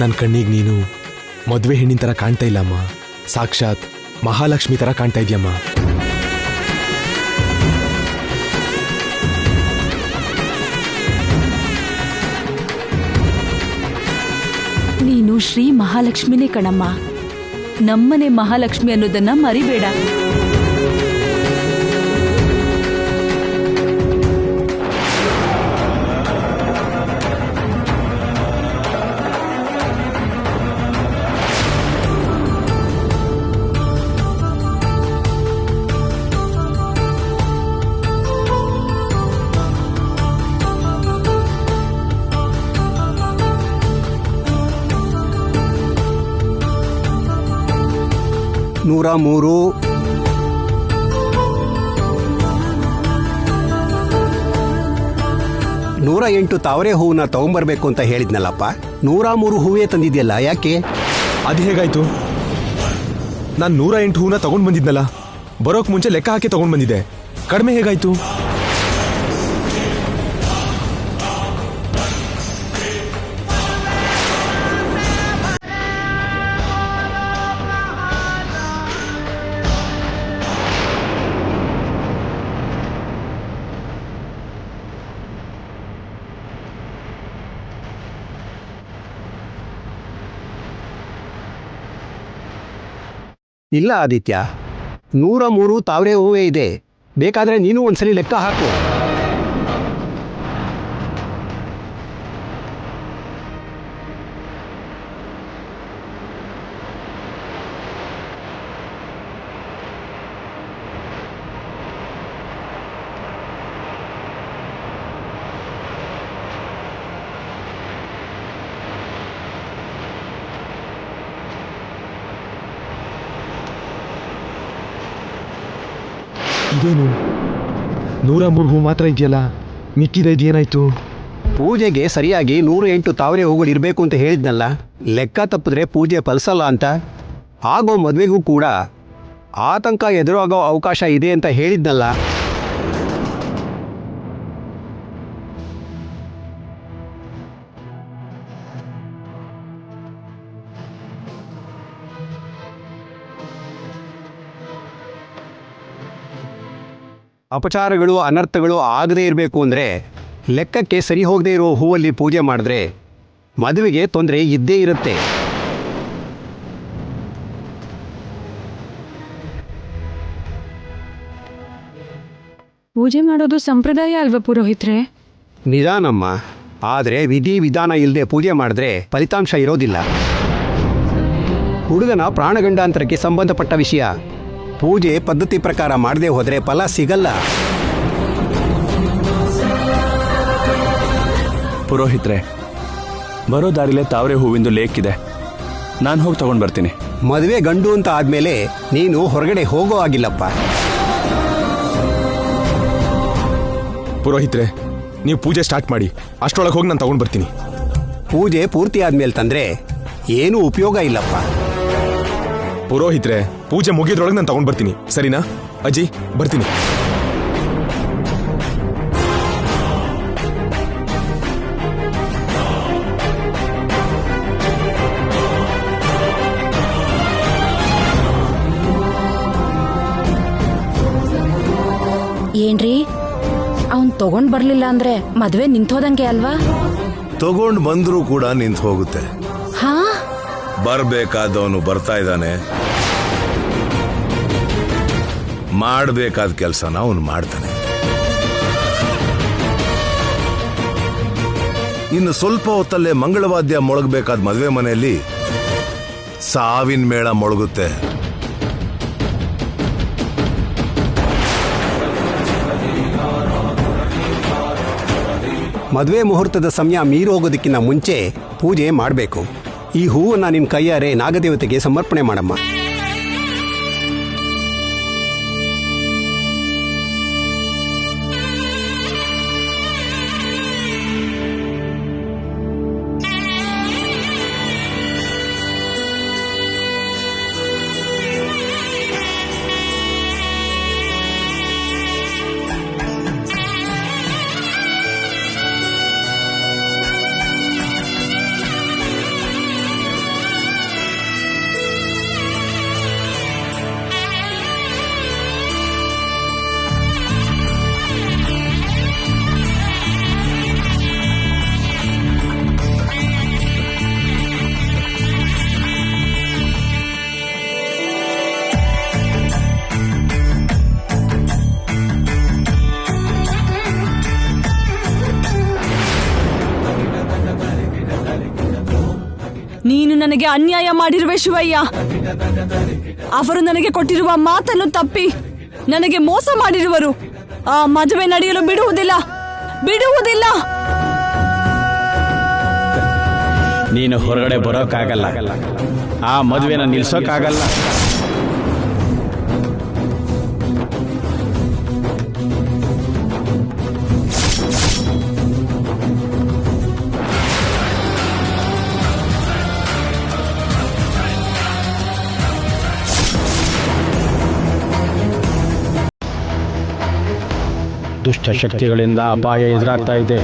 ನನ್ನ ಕಣ್ಣಿಗೆ ನೀನು ಮದುವೆ ಹೆಣ್ಣಿನ ಥರ ಕಾಣ್ತಾ ಇಲ್ಲಮ್ಮ, ಸಾಕ್ಷಾತ್ ಮಹಾಲಕ್ಷ್ಮಿ ಥರ ಕಾಣ್ತಾ ಇದೆಯಮ್ಮ. ನೀನು ಶ್ರೀ ಮಹಾಲಕ್ಷ್ಮಿನೇ ಕಣಮ್ಮ. ನಮ್ಮನೆ ಮಹಾಲಕ್ಷ್ಮಿ ಅನ್ನೋದನ್ನ ಮರಿಬೇಡ. ನೂರ 3 108 ತಾವರೆ ಹೂವನ್ನ ತಗೊಂಬರ್ಬೇಕು ಅಂತ ಹೇಳಿದ್ನಲ್ಲಪ್ಪ. 103 ಹೂವೇ ತಂದಿದ್ಯಲ್ಲ, ಯಾಕೆ? ಅದು ಹೇಗಾಯ್ತು? ನಾನು 108 ಹೂವನ್ನ ತಗೊಂಡ್ ಬಂದಿದ್ನಲ್ಲ, ಬರೋಕ್ ಮುಂಚೆ ಲೆಕ್ಕ ಹಾಕಿ ತಗೊಂಡ್ ಬಂದಿದ್ದೆ. ಕಡಿಮೆ ಹೇಗಾಯ್ತು? ಇಲ್ಲ ಆದಿತ್ಯ, 103 ತಾವರೆ ಹೂವೇ ಇದೆ. ಬೇಕಾದ್ರೆ ನೀನು ಒಂದ್ಸಲಿ ಲೆಕ್ಕ ಹಾಕು. ಇದೇನು 103 ಹೂ ಮಾತ್ರ ಇದೆಯಲ್ಲ, ಮಿಕ್ಕಿದ ಇದೇನಾಯ್ತು? ಪೂಜೆಗೆ ಸರಿಯಾಗಿ 108 ತಾವರೆ ಹೂಗಳು ಇರಬೇಕು ಅಂತ ಹೇಳಿದ್ನಲ್ಲ. ಲೆಕ್ಕ ತಪ್ಪಿದ್ರೆ ಪೂಜೆ ಫಲಿಸಲ್ಲ ಅಂತ. ಆಗೋ ಮದುವೆಗೂ ಕೂಡ ಆತಂಕ ಎದುರಾಗೋ ಅವಕಾಶ ಇದೆ ಅಂತ ಹೇಳಿದ್ನಲ್ಲ. ಅಪಚಾರಗಳು ಅನರ್ಥಗಳು ಆಗದೇ ಇರಬೇಕು ಅಂದರೆ ಲೆಕ್ಕಕ್ಕೆ ಸರಿ ಹೋಗದೇ ಇರೋ ಹೂವಲ್ಲಿ ಪೂಜೆ ಮಾಡಿದ್ರೆ ಮದುವೆಗೆ ತೊಂದರೆ ಇದ್ದೇ ಇರುತ್ತೆ. ಪೂಜೆ ಮಾಡೋದು ಸಂಪ್ರದಾಯ ಅಲ್ವಾ ಪುರೋಹಿತ್ರೆ? ನಿಧಾನಮ್ಮ, ಆದರೆ ವಿಧಿ ವಿಧಾನ ಇಲ್ಲದೆ ಪೂಜೆ ಮಾಡಿದ್ರೆ ಫಲಿತಾಂಶ ಇರೋದಿಲ್ಲ. ಹುಡುಗನ ಪ್ರಾಣಗಂಡಾಂತರಕ್ಕೆ ಸಂಬಂಧಪಟ್ಟ ವಿಷಯ. ಪೂಜೆ ಪದ್ಧತಿ ಪ್ರಕಾರ ಮಾಡದೆ ಹೋದರೆ ಫಲ ಸಿಗಲ್ಲ. ಪುರೋಹಿತ್ರೆ, ಬರೋ ದಾರಿಲೇ ತಾವರೆ ಹೂವಿಂದು ಲೇಕ್ ಇದೆ, ನಾನು ಹೋಗಿ ತಗೊಂಡು ಬರ್ತೀನಿ. ಮದುವೆ ಗಂಡು ಅಂತ ಆದಮೇಲೆ ನೀನು ಹೊರಗಡೆ ಹೋಗೋ ಆಗಿಲ್ಲಪ್ಪ. ಪುರೋಹಿತ್ರೆ, ನೀವು ಪೂಜೆ ಸ್ಟಾರ್ಟ್ ಮಾಡಿ, ಅಷ್ಟರೊಳಗೆ ಹೋಗಿ ನಾನು ತಗೊಂಡು ಬರ್ತೀನಿ. ಪೂಜೆ ಪೂರ್ತಿ ಆದ್ಮೇಲೆ ತಂದ್ರೆ ಏನೂ ಉಪಯೋಗ ಇಲ್ಲಪ್ಪ. ಪುರೋಹಿತ್ರೆ, ಪೂಜೆ ಮುಗಿಯೋದ್ರೊಳಗೆ ನಾನು ತಗೊಂಡು ಬರ್ತೀನಿ, ಸರಿನಾ? ಅಜ್ಜಿ, ಬರ್ತೀನಿ. ಏನ್ರಿ, ಅವನ್ ತಗೊಂಡ್ ಬರ್ಲಿಲ್ಲ ಅಂದ್ರೆ ಮದ್ವೆ ನಿಂತೋದಂಗೆ ಅಲ್ವಾ? ತಗೊಂಡ್ ಬಂದ್ರೂ ಕೂಡ ನಿಂತು ಹೋಗುತ್ತೆ. ಹಾ, ಬರ್ಬೇಕಾದವನು ಬರ್ತಾ ಇದ್ದಾನೆ, ಮಾಡಬೇಕಾದ ಕೆಲಸನ ಅವನು ಮಾಡ್ತಾನೆ. ಇನ್ನು ಸ್ವಲ್ಪ ಹೊತ್ತಲ್ಲೇ ಮಂಗಳವಾದ್ಯ ಮೊಳಗಬೇಕಾದ ಮದುವೆ ಮನೆಯಲ್ಲಿ ಸಾವಿನ ಮೇಳ ಮೊಳಗುತ್ತೆ. ಮದುವೆ ಮುಹೂರ್ತದ ಸಮಯ ಮೀರೋಗೋದಕ್ಕಿಂತ ಮುಂಚೆ ಪೂಜೆ ಮಾಡಬೇಕು. ಈ ಹೂವನ್ನು ನಿನ್ನ ಕೈಯಾರೆ ನಾಗದೇವತೆಗೆ ಸಮರ್ಪಣೆ ಮಾಡಮ್ಮ. ನನಗೆ ಅನ್ಯಾಯ ಮಾಡಿರುವೆ ಶಿವಯ್ಯ. ಅವರು ನನಗೆ ಕೊಟ್ಟಿರುವ ಮಾತನ್ನು ತಪ್ಪಿ ನನಗೆ ಮೋಸ ಮಾಡಿರುವರು. ಆ ಮದುವೆ ನಡೆಯಲು ಬಿಡುವುದಿಲ್ಲ. ನೀನು ಹೊರಗಡೆ ಬರೋಕ್ಕಾಗಲ್ಲ, ಆ ಮದುವೆನ ನಿಲ್ಸೋಕ್ಕಾಗಲ್ಲ. ದುಷ್ಟಶಕ್ತಿಗಳಿಂದ ಅಪಾಯ ಎದುರಾಗ್ತಾ ಇದೆ.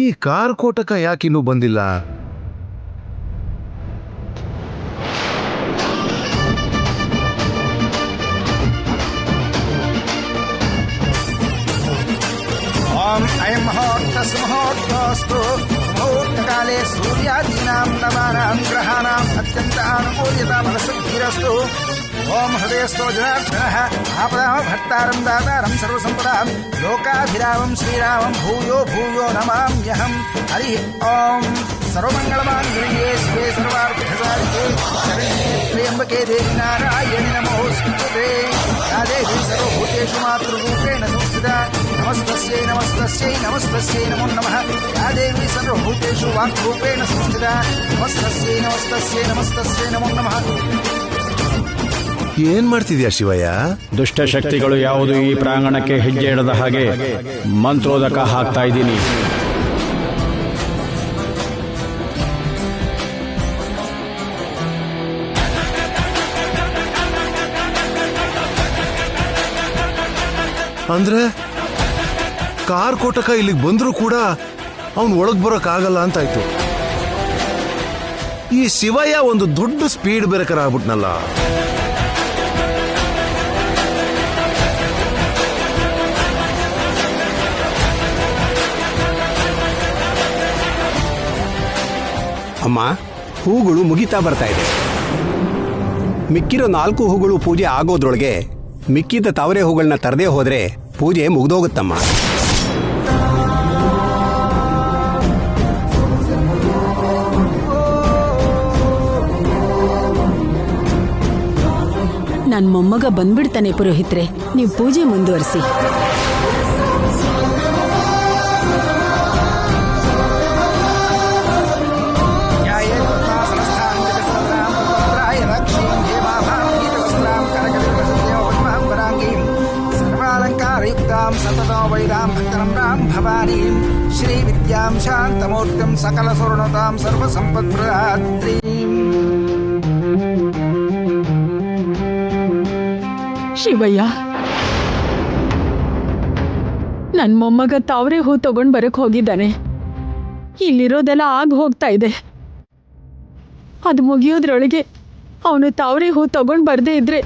ಈ ಕಾರ್ಕೋಟಕ ಯಾಕಿನ್ನೂ ಬಂದಿಲ್ಲ? ಓಂ ಅಯಂ ಮುಹೂರ್ತಸ್ಮುಹೂರ್ತೋಸ್ತು ಮುಹೂರ್ತಕಾಲೇ ಸೂರ್ಯಾದೀನಾಂ ನವಾನಾಂ ಗ್ರಹಾಣಾಂ ಅತ್ಯಂತಾನುಕೂಲ್ಯತಾಮನಸಿದ್ಧಿರಸ್ತು. ಓಂ ಹೃದಯಸ್ಥೋ ಜನಾರ್ದನಃ ಆಪದಾಂ ಭರ್ತಾರಂ ದಾತಾರಂ ಸರ್ವಸಂಪದಾಂ ಲೋಕಾಭಿರಾಮಂ ಶ್ರೀರಾಮಂ ಭೂಯೋ ಭೂಯೋ ನಮಾಮ್ಯಹಂ. ಹರಿ ಓಂ. ಸರ್ವಮಂಗಳಮಾಂಗಲ್ಯೇ ಶಿವೆ ಸರ್ವಾರ್ಥಸಾಧಿಕೆ ಶರಣ್ಯೇ ತ್ರ್ಯಂಬಕೆ ದೇವಿ ನಾರಾಯಣಿ ನಮೋಸ್ತುತೇ. ಯಾ ದೇವಿ ಸರ್ವಭೂತೇಷು ಮಾತೃರೂಪೇಣ ಸಂಸ್ಥಿತಾ ನಮಸ್ತಸ್ಯೈ ನಮಸ್ತಸ್ಯೈ ನಮಸ್ತಸ್ಯೈ ನಮೋ ನಮಃ. ಯಾ ದೇವಿ ಸರ್ವಭೂತೇಷು ವಾಕ್ರೂಪೇಣ ಸಂಸ್ಥಿತಾ ನಮಸ್ತಸ್ಯೈ ನಮಸ್ತಸ್ಯೈ ನಮಸ್ತಸ್ಯೈ ನಮೋ ನಮಃ. ಏನ್ ಮಾಡ್ತಿದ್ಯಾ ಶಿವಯ್ಯ? ದುಷ್ಟಶಕ್ತಿಗಳು ಯಾವುದು ಈ ಪ್ರಾಂಗಣಕ್ಕೆ ಹೆಜ್ಜೆ ಇಡದ ಹಾಗೆ ಮಂತ್ರೋದಕ ಹಾಕ್ತಾ ಇದ್ದೀನಿ. ಅಂದ್ರೆ ಕಾರ್ಕೋಟಕ ಇಲ್ಲಿಗೆ ಬಂದ್ರೂ ಕೂಡ ಅವನ್ ಒಳಗ್ ಬರೋಕ್ ಆಗಲ್ಲ ಅಂತಾಯ್ತು. ಈ ಶಿವಯ್ಯ ಒಂದು ದೊಡ್ಡ ಸ್ಪೀಡ್ ಬ್ರೇಕರ್ ಆಗ್ಬಿಟ್ನಲ್ಲ. ಅಮ್ಮ, ಹೂಗಳು ಮುಗಿತಾ ಬರ್ತಾ ಇದೆ. ಮಿಕ್ಕಿರೋ 4 ಹೂಗಳು ಪೂಜೆ ಆಗೋದ್ರೊಳಗೆ ಮಿಕ್ಕಿದ ತಾವರೆ ಹೂಗಳನ್ನ ತರದೇ ಹೋದ್ರೆ ಪೂಜೆ ಮುಗ್ದೋಗುತ್ತಮ್ಮ. ನನ್ ಮೊಮ್ಮಗ ಬಂದ್ಬಿಡ್ತಾನೆ ಪುರೋಹಿತ್ರೆ, ನೀವು ಪೂಜೆ ಮುಂದುವರಿಸಿ. ಭವಾನೀಂ ಶ್ರೀ ವಿದ್ಯಾಂ ಶಾಂತಮೂರ್ತಿಂ ಸಕಲ ಸುರ್ಣತಾಂ ಸರ್ವ ಸಂಪತ್ಪ್ರದಾತ್ರೀ. ಶಿವಯ್ಯ, ನನ್ ಮೊಮ್ಮಗ ತಾವರೆ ಹೂ ತಗೊಂಡ್ ಬರಕ್ ಹೋಗಿದ್ದಾನೆ. ಇಲ್ಲಿರೋದೆಲ್ಲ ಆಗ ಹೋಗ್ತಾ ಇದೆ. ಅದು ಮುಗಿಯೋದ್ರೊಳಗೆ ಅವನು ತಾವರೆ ಹೂ ತಗೊಂಡ್ ಬರ್ದೇ ಇದ್ರೆ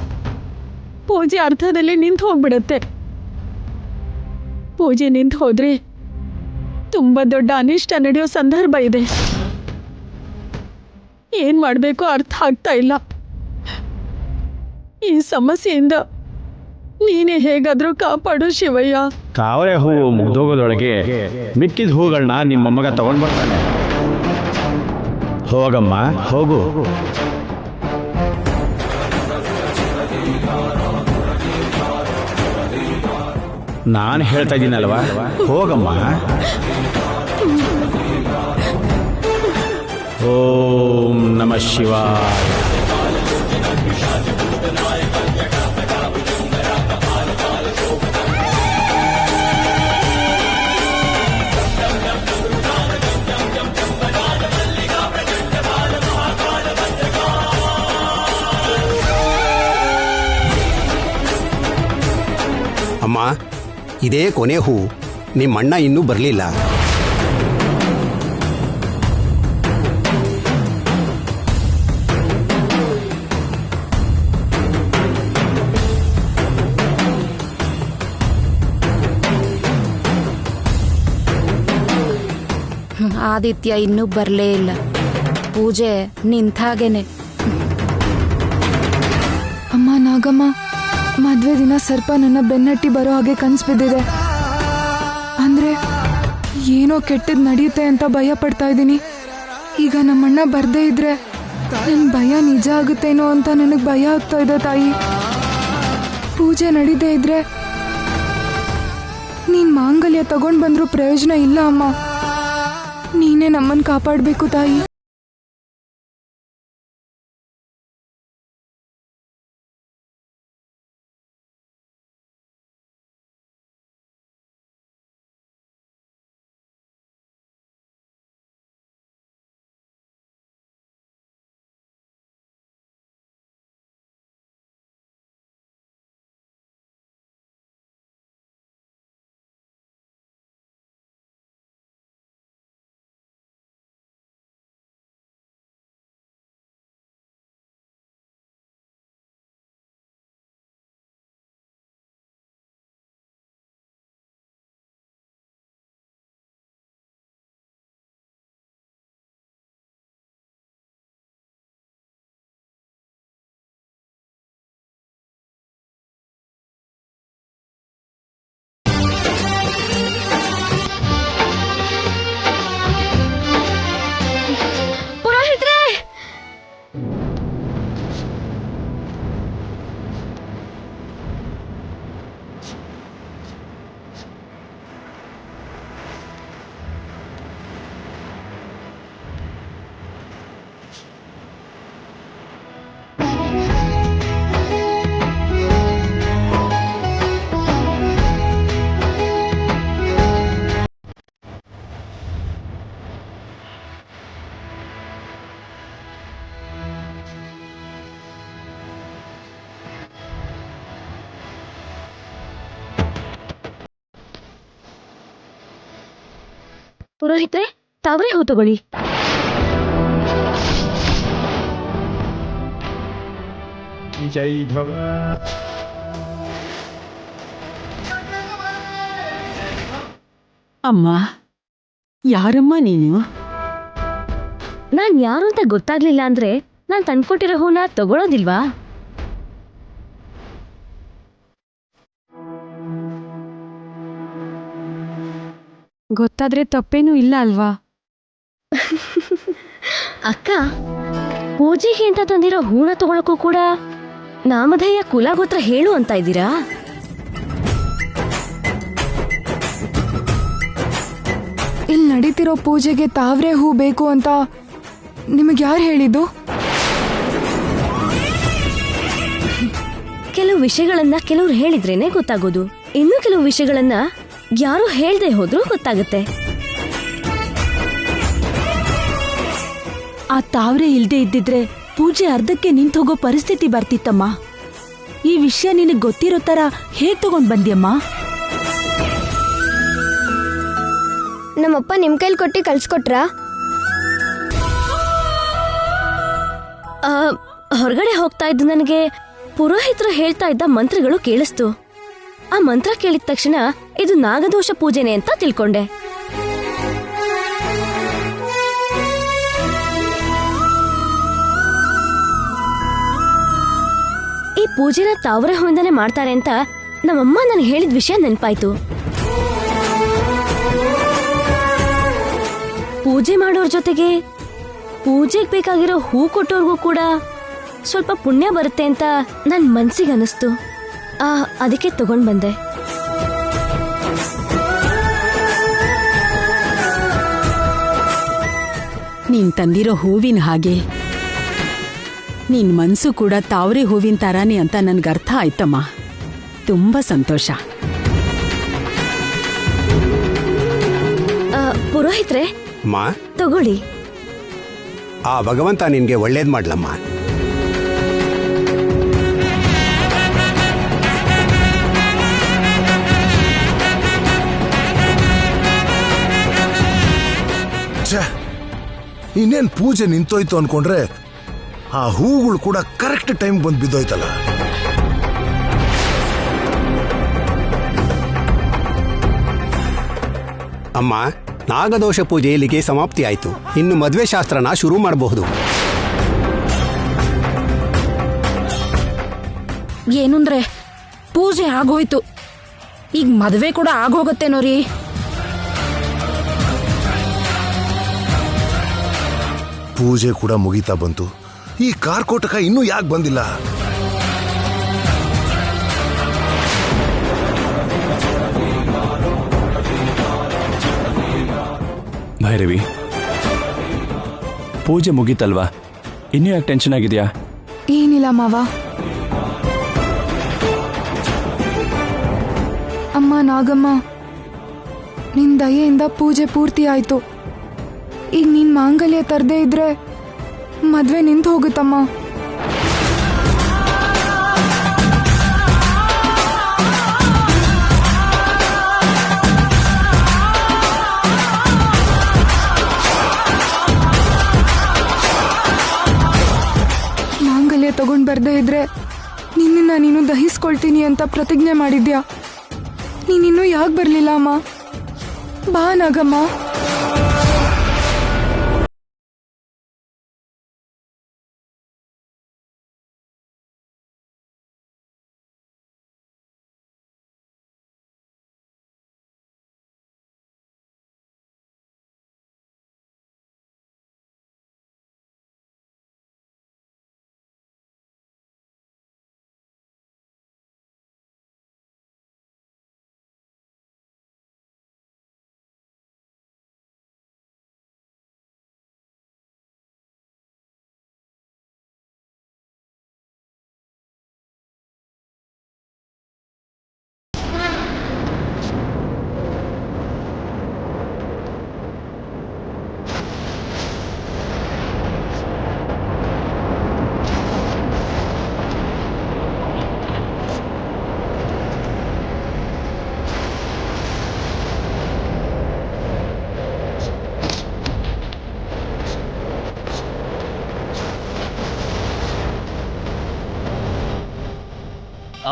ಪೂಜೆ ಅರ್ಥದಲ್ಲಿ ನಿಂತು ಹೋಗ್ಬಿಡತ್ತೆ. ಪೂಜೆ ನಿಂತು ಹೋದ್ರೆ ತುಂಬಾ ದೊಡ್ಡ ಅನಿಷ್ಟ ನಡೆಯೋ ಸಂದರ್ಭ ಇದೆ. ಏನ್ ಮಾಡ್ಬೇಕು ಅರ್ಥ ಆಗ್ತಾ ಇಲ್ಲ. ಈ ಸಮಸ್ಯೆಯಿಂದ ನೀನೇ ಹೇಗಾದ್ರೂ ಕಾಪಾಡು ಶಿವಯ್ಯ. ತಾವರೆ ಹೂವು ಮುಗ್ದೋಗೋದ್ರೊಳಗೆ ಮಿಕ್ಕಿದ ಹೂಗಳನ್ನ ನಿಮ್ಮ ಮಗ ತಗೊಂಡ್ ಬರ್ತಾನೆ. ಹೋಗಮ್ಮ, ಹೋಗು. ನಾನು ಹೇಳ್ತಾ ಇದ್ದೀನಲ್ವಾ, ಹೋಗಮ್ಮ. ಓಂ ನಮಃ ಶಿವಾಯ. ಅಮ್ಮ, ಇದೇ ಕೊನೆ ಹೂ. ನಿಮ್ಮಣ್ಣ ಇನ್ನೂ ಬರಲಿಲ್ಲ. ಆದಿತ್ಯ ಇನ್ನೂ ಬರಲೇ ಇಲ್ಲ. ಪೂಜೆ ನಿಂತಾಗೇನೆ. ಅಮ್ಮ ನಾಗಮ್ಮ, ಮದ್ವೆ ದಿನ ಸರ್ಪ ನನ್ನ ಬೆನ್ನಟ್ಟಿ ಬರೋ ಹಾಗೆ ಕನ್ಸು ಬಿದ್ದಿದೆ. ಅಂದ್ರೆ ಏನೋ ಕೆಟ್ಟದ್ ನಡೆಯುತ್ತೆ ಅಂತ ಭಯ ಪಡ್ತಾ ಇದ್ದೀನಿ. ಈಗ ನಮ್ಮಣ್ಣ ಬರ್ದೇ ಇದ್ರೆ ನನ್ ಭಯ ನಿಜ ಆಗುತ್ತೇನೋ ಅಂತ ನನಗೆ ಭಯ ಆಗ್ತಾ ಇದೆ ತಾಯಿ. ಪೂಜೆ ನಡೀದೇ ಇದ್ರೆ ನೀನ್ ಮಾಂಗಲ್ಯ ತಗೊಂಡ್ ಬಂದ್ರೂ ಪ್ರಯೋಜನ ಇಲ್ಲ ಅಮ್ಮ. ನೀನೇ ನಮ್ಮನ್ ಕಾಪಾಡ್ಬೇಕು ತಾಯಿ. ಪುರೋಹಿತ್ರೆ, ತಾವರೆ ಹೂ ತಗೊಳ್ಳಿ. ಅಮ್ಮ, ಯಾರಮ್ಮ ನೀನು? ನಾನ್ ಯಾರು ಅಂತ ಗೊತ್ತಾಗ್ಲಿಲ್ಲ ಅಂದ್ರೆ ನಾನ್ ತಂದ್ಕೊಟ್ಟಿರೋ ಹೂನ ತಗೊಳೋದಿಲ್ವಾ? ಗೊತ್ತಾದ್ರೆ ತಪ್ಪೇನೂ ಇಲ್ಲ ಅಲ್ವಾ? ಅಕ್ಕ, ಪೂಜೆಗೆ ಅಂತ ತಂದಿರೋ ಹೂನ ತಗೊಳಕ್ಕೂ ಕೂಡ ನಾಮಧೇಯ ಕುಲಗೋತ್ರ ಹೇಳು ಅಂತ ಇದ್ದೀರಾ? ಇಲ್ಲಿ ನಡೀತಿರೋ ಪೂಜೆಗೆ ತಾವ್ರೆ ಹೂ ಬೇಕು ಅಂತ ನಿಮಗೆ ಯಾರು ಹೇಳಿದ್ದು? ಕೆಲವು ವಿಷಯಗಳನ್ನ ಕೆಲವ್ರು ಹೇಳಿದ್ರೇನೆ ಗೊತ್ತಾಗೋದು. ಇನ್ನು ಕೆಲವು ವಿಷಯಗಳನ್ನ ಯಾರು ಹೇಳ್ದೆ ಹೋದ್ರೂ ಗೊತ್ತಾಗುತ್ತೆ. ಆ ತಾವ್ರೆ ಇಲ್ದೇ ಇದ್ದಿದ್ರೆ ಪೂಜೆ ಅರ್ಧಕ್ಕೆ ನಿಂತು ಹೋಗೋ ಪರಿಸ್ಥಿತಿ ಬರ್ತಿತ್ತಮ್ಮ. ಈ ವಿಷಯ ನಿನಗೆ ಗೊತ್ತಿರೋ ತರ ಹೇಗ್ ತಗೊಂಡ್ ಬಂದ್ಯಮ್ಮ? ನಮ್ಮಪ್ಪ ನಿಮ್ ಕೈಲಿ ಕೊಟ್ಟಿ ಕಳ್ಸ್ಕೊಟ್ರಾ? ಹೊರಗಡೆ ಹೋಗ್ತಾ ಇದ್ದು ನನಗೆ ಪುರೋಹಿತರು ಹೇಳ್ತಾ ಇದ್ದ ಮಂತ್ರಗಳು ಕೇಳಿಸ್ತು. ಆ ಮಂತ್ರ ಕೇಳಿದ ತಕ್ಷಣ ಇದು ನಾಗದೋಷ ಪೂಜೆನೆ ಅಂತ ತಿಳ್ಕೊಂಡೆ. ಈ ಪೂಜೆನ ತಾವರೆ ಹೂವಿಂದಾನೆ ಮಾಡ್ತಾರೆ ಅಂತ ನಮ್ಮಮ್ಮ ನನಗೆ ಹೇಳಿದ ವಿಷಯ ನೆನಪಾಯ್ತು. ಪೂಜೆ ಮಾಡೋರ್ ಜೊತೆಗೆ ಪೂಜೆಗೆ ಬೇಕಾಗಿರೋ ಹೂ ಕೊಟ್ಟೋರ್ಗೂ ಕೂಡ ಸ್ವಲ್ಪ ಪುಣ್ಯ ಬರುತ್ತೆ ಅಂತ ನನ್ ಮನ್ಸಿಗೆ ಅನಿಸ್ತು. ಅದಕ್ಕೆ ತಗೊಂಡ್ ಬಂದೆ. ನೀನ್ ತಂದಿರೋ ಹೂವಿನ ಹಾಗೆ ನಿನ್ ಮನ್ಸು ಕೂಡ ತಾವರೆ ಹೂವಿನ ತರಾನೇ ಅಂತ ನನ್ಗೆ ಅರ್ಥ ಆಯ್ತಮ್ಮ. ತುಂಬಾ ಸಂತೋಷ. ಪುರೋಹಿತ್ರೆ, ಅಮ್ಮ, ತಗೊಳ್ಳಿ. ಆ ಭಗವಂತ ನಿನ್ಗೆ ಒಳ್ಳೇದ್ ಮಾಡ್ಲಮ್ಮ. ಇನ್ನೇನ್ ಪೂಜೆ ನಿಂತೋಯ್ತು ಅನ್ಕೊಂಡ್ರೆ ಆ ಹೂಗಳು ಕೂಡ ಕರೆಕ್ಟ್ ಟೈಮ್ ಬಂದು ಬಿದ್ದೋಯ್ತಲ್ಲ. ಅಮ್ಮ, ನಾಗದೋಷ ಪೂಜೆ ಇಲ್ಲಿಗೆ ಸಮಾಪ್ತಿ ಆಯಿತು. ಇನ್ನು ಮದುವೆ ಶಾಸ್ತ್ರನ ಶುರು ಮಾಡಬಹುದು. ಏನಂದ್ರೆ ಪೂಜೆ ಆಗೋಯ್ತು, ಈಗ ಮದುವೆ ಕೂಡ ಆಗೋಗತ್ತೇನೋ ರೀ. ಪೂಜೆ ಕೂಡ ಮುಗೀತಾ ಬಂತು. ಈ ಕಾರ್ಕೋಟಕ ಇನ್ನೂ ಯಾಕೆ ಬಂದಿಲ್ಲ? ಭೈರವಿ, ಪೂಜೆ ಮುಗೀತಲ್ವಾ, ಇನ್ನೂ ಯಾಕೆ ಟೆನ್ಷನ್ ಆಗಿದೆಯಾ? ಏನಿಲ್ಲ ಮಾವ. ಅಮ್ಮ ನಾಗಮ್ಮ, ನಿನ್ ದಯೆಯಿಂದ ಪೂಜೆ ಪೂರ್ತಿ ಆಯ್ತು. ಈಗ ನೀನ್ ಮಾಂಗಲ್ಯ ತರದೇ ಇದ್ರೆ ಮದ್ವೆ ನಿಂತು ಹೋಗುತ್ತಮ್ಮ. ಮಾಂಗಲ್ಯ ತಗೊಂಡ್ ಬರ್ದೇ ಇದ್ರೆ ನಿನ್ನ ನೀನು ದಹಿಸ್ಕೊಳ್ತೀನಿ ಅಂತ ಪ್ರತಿಜ್ಞೆ ಮಾಡಿದ್ಯಾ. ನೀನಿನ್ನೂ ಯಾಕೆ ಬರ್ಲಿಲ್ಲ ಅಮ್ಮ? ಬಾ ನಾಗಮ್ಮ.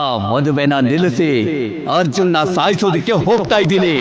ಆ ಮದುವೆನ ನಿಲ್ಲಿಸಿ ಅರ್ಜುನ್ನ ಸಾಯಿಸೋದಕ್ಕೆ ಹೋಗ್ತಾ ಇದ್ದೀನಿ.